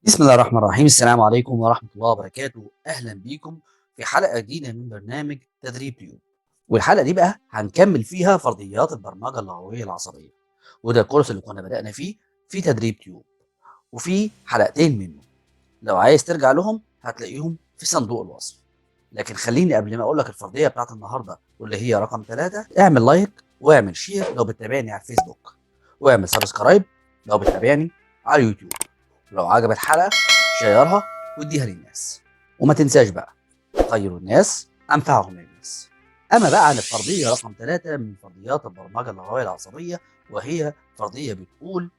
بسم الله الرحمن الرحيم. السلام عليكم ورحمة الله وبركاته. أهلا بيكم في حلقة جديدة من برنامج تدريب تيوب. والحلقة دي بقى هنكمل فيها فرضيات البرمجة اللغوية العصبية، وده الكورس اللي كنا بدأنا فيه في تدريب تيوب، وفي حلقتين منه لو عايز ترجع لهم هتلاقيهم في صندوق الوصف. لكن خليني قبل ما أقول لك الفرضية بتاعت النهاردة واللي هي رقم 3، اعمل لايك واعمل شير لو بتتابعني على الفيسبوك، واعمل سبسكرايب لو بتتابعني على اليوتيوب. ولو عجبت الحلقة شيرها واديها للناس. وما تنساش بقى، خير الناس أنفعهم للناس. أما بقى عن الفرضية رقم 3 من فرضيات البرمجة اللغوية العصبية، وهي فرضية بتقول: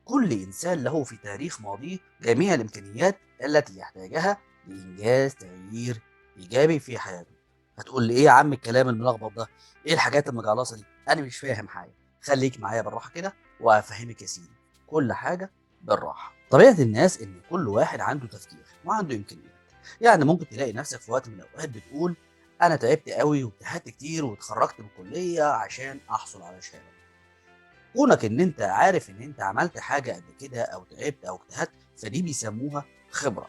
كل إنسان له في تاريخ ماضيه جميع الإمكانيات التي يحتاجها لإنجاز تغيير إيجابي في حياته. هتقول لي إيه يا عم الكلام الملخبط ده؟ إيه الحاجات المجعلصة دي؟ أنا مش فاهم حاجة. خليك معايا بالراحة كده وأفهمك يا سيدي كل حاجة بالراحة. طبيعة الناس إن كل واحد عنده تفكير وعنده إمكانيات. يعني ممكن تلاقي نفسك في وقت من الأوقات بتقول: أنا تعبت قوي واجتهدت كتير واتخرجت من الكلية عشان أحصل على شهادة. كونك ان انت عارف ان انت عملت حاجه قبل كده او تعبت او اجتهدت، فدي بيسموها خبره.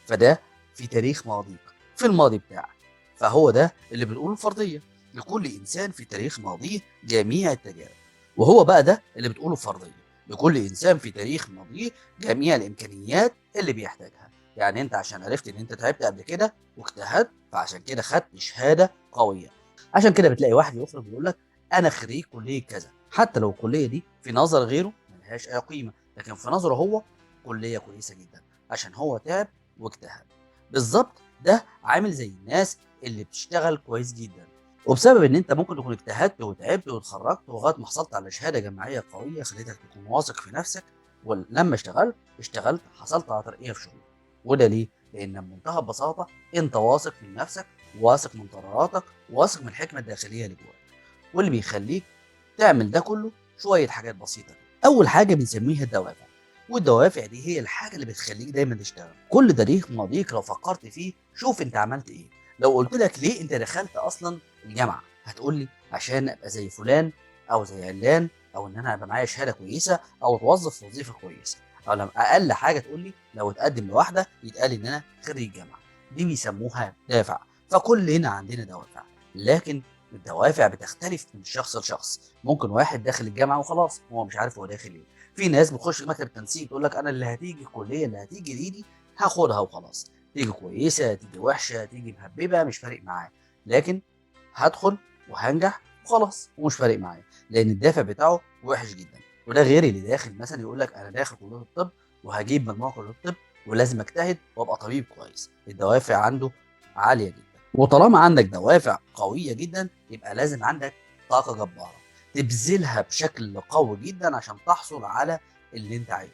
فده في تاريخ ماضيك، في الماضي بتاعك. فهو ده اللي بنقوله فرضيه: لكل انسان في تاريخ ماضيه جميع التجارب. وهو بقى ده اللي بتقوله فرضيه: لكل انسان في تاريخ ماضيه جميع الامكانيات اللي بيحتاجها. يعني انت عشان عرفت ان انت تعبت قبل كده واجتهدت، فعشان كده خدت شهاده قويه. عشان كده بتلاقي واحد يخرج يقول لك: انا خريج كليه كذا، حتى لو الكليه دي في نظر غيره ملهاش اي قيمه، لكن في نظره هو كليه كويسه جدا عشان هو تعب واجتهد. بالظبط، ده عامل زي الناس اللي بتشتغل كويس جدا، وبسبب ان انت ممكن تكون اجتهدت وتعبت واتخرجت لغايه ما حصلت على شهاده جامعيه قويه خلتك تكون واثق في نفسك. ولما اشتغلت حصلت على ترقيه في شغلك. وده ليه؟ لان بمنتهى البساطه انت واثق من نفسك، واثق من قراراتك، واثق من الحكمه الداخليه اللي جواك. واللي بيخليك تعمل ده كله شويه حاجات بسيطه كده. اول حاجه بنسميها الدوافع، والدوافع دي هي الحاجه اللي بتخليك دايما تشتغل. كل تاريخ ماضيك لو فكرت فيه شوف انت عملت ايه. لو قلت لك ليه انت دخلت اصلا الجامعه، هتقول لي عشان ابقى زي فلان او زي علان، او ان انا ابقى معايا شهاده كويسه او اتوظف في وظيفه كويسه. او لما اقل حاجه تقول لي لو اتقدم لواحده يتقال ان انا خريج جامعه. دي بيسموها دافع. فكلنا عندنا دوافع، لكن الدوافع بتختلف من شخص لشخص. ممكن واحد داخل الجامعه وخلاص هو مش عارف هو داخل ايه. في ناس بتخش مكتب التنسيق تقول لك: انا اللي هتيجي الكليه اللي هتيجي دي هاخدها وخلاص. تيجي كويسه تيجي وحشه تيجي مهببه مش فارق معاه، لكن هدخل وهنجح وخلاص ومش فارق معايا، لان الدافع بتاعه وحش جدا. وده غير اللي داخل مثلا يقول لك: انا داخل كليه الطب وهجيب مجموع كليه الطب ولازم اجتهد وابقى طبيب كويس. الدوافع عنده عاليه جدا. وطالما عندك دوافع قويه جدا يبقى لازم عندك طاقه جباره تبذلها بشكل قوي جدا عشان تحصل على اللي انت عايزه.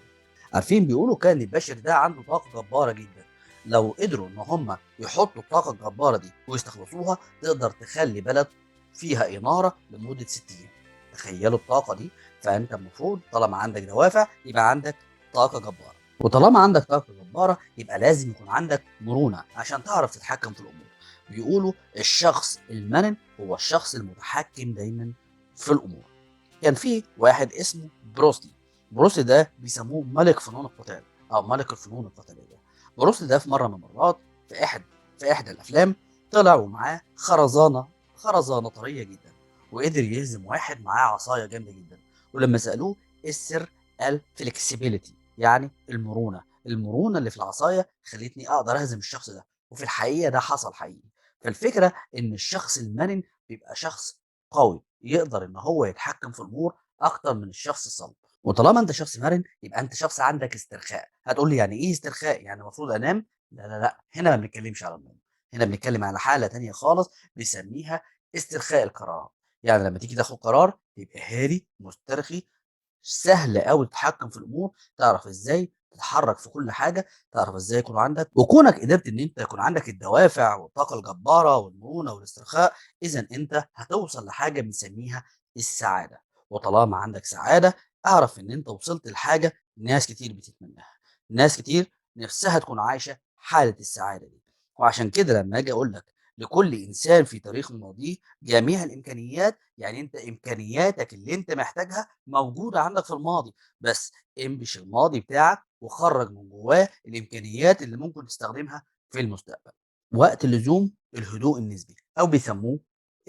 عارفين بيقولوا كان البشر ده عنده طاقه جباره جدا. لو قدروا ان هم يحطوا الطاقه الجباره دي ويستخلصوها تقدر تخلي بلد فيها اناره لمده 60 يوم. تخيلوا الطاقه دي. فانت المفروض طالما عندك دوافع يبقى عندك طاقه جباره، وطالما عندك طاقه جباره يبقى لازم يكون عندك مرونه عشان تعرف تتحكم في الامور. بيقولوا الشخص المرن هو الشخص المتحكم دايما في الامور. كان في واحد اسمه بروسلي. بروسلي ده بيسموه ملك فنون القتال او ملك الفنون القتاليه. بروسلي ده في مره من المرات في احد الافلام طلع ومعاه خرزانه طريه جدا، وقدر يهزم واحد معاه عصايه جامده جدا. ولما سالوه ايه السر، قال فلكسبيليتي، يعني المرونه اللي في العصايه خلتني اقدر اهزم الشخص ده. وفي الحقيقه ده حصل حقيقي. فالفكره ان الشخص المرن بيبقى شخص قوي يقدر ان هو يتحكم في الامور اكتر من الشخص الصلب. وطالما انت شخص مرن يبقى انت شخص عندك استرخاء. هتقول لي يعني ايه استرخاء؟ يعني المفروض انام؟ لا لا لا، هنا ما بنتكلمش على النوم. هنا بنتكلم على حاله تانية خالص بنسميها استرخاء القرارات. يعني لما تيجي تاخد قرار يبقى هادي مسترخي، سهل قوي تتحكم في الامور، تعرف ازاي تتحرك في كل حاجه، تعرف ازاي يكون عندك. وكونك قدرت ان انت يكون عندك الدوافع والطاقه الجباره والمرونه والاسترخاء، اذا انت هتوصل لحاجه بنسميها السعاده. وطالما عندك سعاده اعرف ان انت وصلت لحاجه ناس كتير بتتمناها. ناس كتير نفسها تكون عايشه حاله السعاده دي. وعشان كده لما اجي اقول لك لكل إنسان في تاريخ ماضيه جميع الإمكانيات، يعني أنت إمكانياتك اللي أنت محتاجها موجودة عندك في الماضي، بس انبش الماضي بتاعك وخرّج من جواه الإمكانيات اللي ممكن تستخدمها في المستقبل. وقت اللزوم الهدوء النسبي أو بيسموه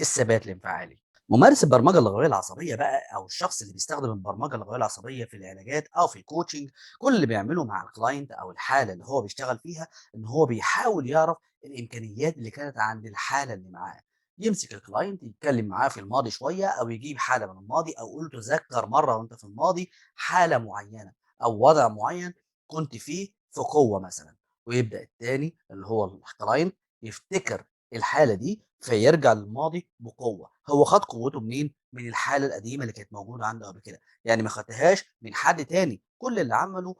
الثبات الانفعالي. ممارس البرمجة اللغوية العصبية بقى أو الشخص اللي بيستخدم البرمجة اللغوية العصبية في العلاجات أو في الcoaching، كل اللي بيعمله مع الclient أو الحالة اللي هو بيشتغل فيها إن هو بيحاول يعرف الإمكانيات اللي كانت عند الحالة اللي معاه. يمسك الclient يتكلم معاه في الماضي شوية أو يجيب حالة من الماضي أو يقول له تذكر مرة وأنت في الماضي حالة معينة أو وضع معين كنت فيه في قوة مثلًا، ويبدأ التاني اللي هو الclient يفتكر الحالة دي فيرجع للماضي بقوة. هو خد قوته منين؟ من الحالة القديمة اللي كانت موجودة عنده قبل كده، يعني ما خدهاش من حد تاني. كل اللي عمله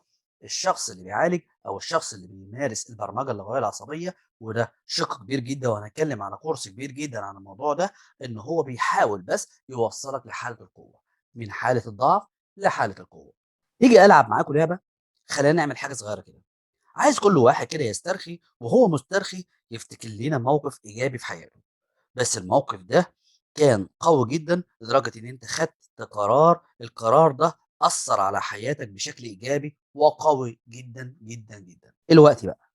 الشخص اللي بيعالج أو الشخص اللي بيمارس البرمجة اللغوية العصبية، وده شِق كبير جدًا وهنتكلم على كورس كبير جدًا عن الموضوع ده، إن هو بيحاول بس يوصّلك لحالة القوة، من حالة الضعف لحالة القوة. تيجي ألعب معاكم لعبة، خلّينا نعمل حاجة صغيرة كده. عايز كل واحد كده يسترخي وهو مسترخي يفتكر لنا موقف إيجابي في حياته، بس الموقف ده كان قوي جدًا لدرجة إن أنت خدت قرار، القرار ده أثّر على حياتك بشكل إيجابي وقوي جدًا، جدًا، جدًا. دلوقتي بقى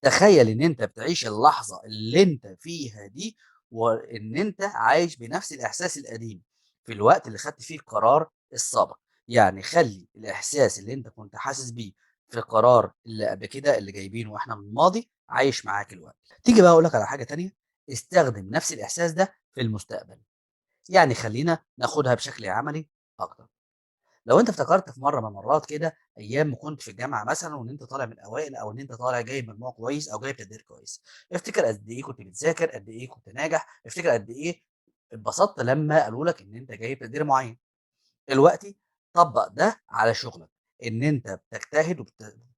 تخيّل إن أنت بتعيش اللحظة اللي أنت فيها دي، وإن أنت عايش بنفس الإحساس القديم في الوقت اللي خدت فيه القرار السابق. يعني خلّي الإحساس اللي أنت كنت حاسس بيه في القرار اللي قبل كده اللي جايبينه إحنا من الماضي عايش معاك الوقت. تيجي بقى أقول لك على حاجة تانية، استخدم نفس الإحساس ده في المستقبل. يعني خلّينا ناخدها بشكل عملي أكتر. لو أنت افتكرت في مرّة من المرّات كده أيام ما كنت في الجامعة مثلًا وإن أنت طالع من الأوائل أو إن أنت طالع جايب مجموع كويس أو جايب تقدير كويس، افتكر قد إيه كنت بتذاكر، قد إيه كنت ناجح، افتكر قد إيه اتبسطت لمّا قالوا لك إن أنت جايب تقدير معيّن. دلوقتي طبّق ده على شغلك، إن أنت بتجتهد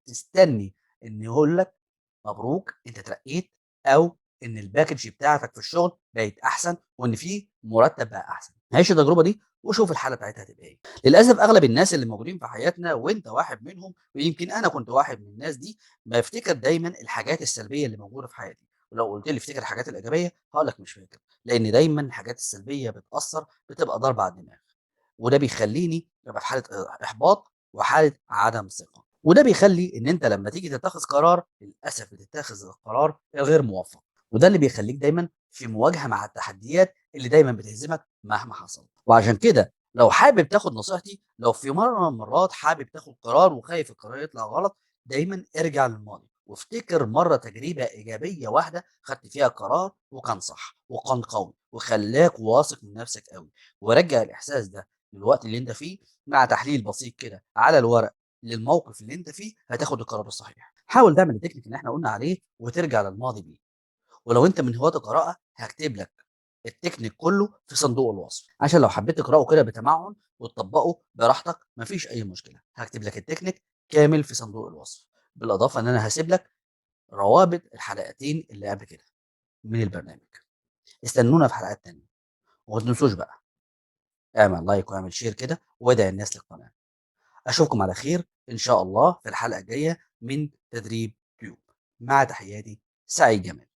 بتستني إن يقول لك مبروك أنت اترقيت، أو إن الpackage بتاعتك في الشغل بقت أحسن وإن في مرتب بقى أحسن. عيش التجربة دي وشوف الحالة بتاعتها هتبقى إيه. للأسف أغلب الناس اللي موجودين في حياتنا وأنت واحد منهم ويمكن أنا كنت واحد من الناس دي، بافتكر دايمًا الحاجات السلبية اللي موجودة في حياتي، ولو قُلت لي افتكر الحاجات الإيجابية هاقول لك مش فاكر، لإن دايمًا الحاجات السلبية بتأثّر بتبقى ضربة على الدماغ. وده بيخلّيني أبقى في حالة إحباط وحالة عدم ثقة، وده بيخلّي إن أنت لمّا تيجي تتخذ قرار للأسف بتتخذ القرار الغير موفّق، وده اللي بيخلّيك دايمًا في مواجهة مع التحديات اللي دايمًا بتهزمك مهما حصل. وعشان كده لو حابب تاخد نصيحتي، لو في مرّة من المرّات حابب تاخد قرار وخايف القرار يطلع غلط، دايمًا ارجع للماضي وافتكر مرّة تجربة إيجابية واحدة خدت فيها قرار وكان صح وكان قوي وخلّاك واثق من نفسك أوي، ورجّع الإحساس ده للوقت اللي أنت فيه مع تحليل بسيط كده على الورق للموقف اللي أنت فيه، هتاخد القرار الصحيح. حاول تعمل التكنيك اللي إحنا قُلنا عليه وترجع للماضي بيه. ولو أنت من هواة القراءة هاكتب لك التكنيك كله في صندوق الوصف، عشان لو حبيت تقرأه كده بتمعن وتطبّقه براحتك ما فيش أي مشكلة. هاكتب لك التكنيك كامل في صندوق الوصف، بالإضافة إن أنا هاسيب لك روابط الحلقتين اللي قبل كده من البرنامج. استنونا في حلقات تانية، وما تنسوش بقى اعمل لايك واعمل شير كده وادعي الناس للقناة. أشوفكم على خير إن شاء الله في الحلقة الجاية من تدريب تيوب. مع تحياتي سعيد جمال.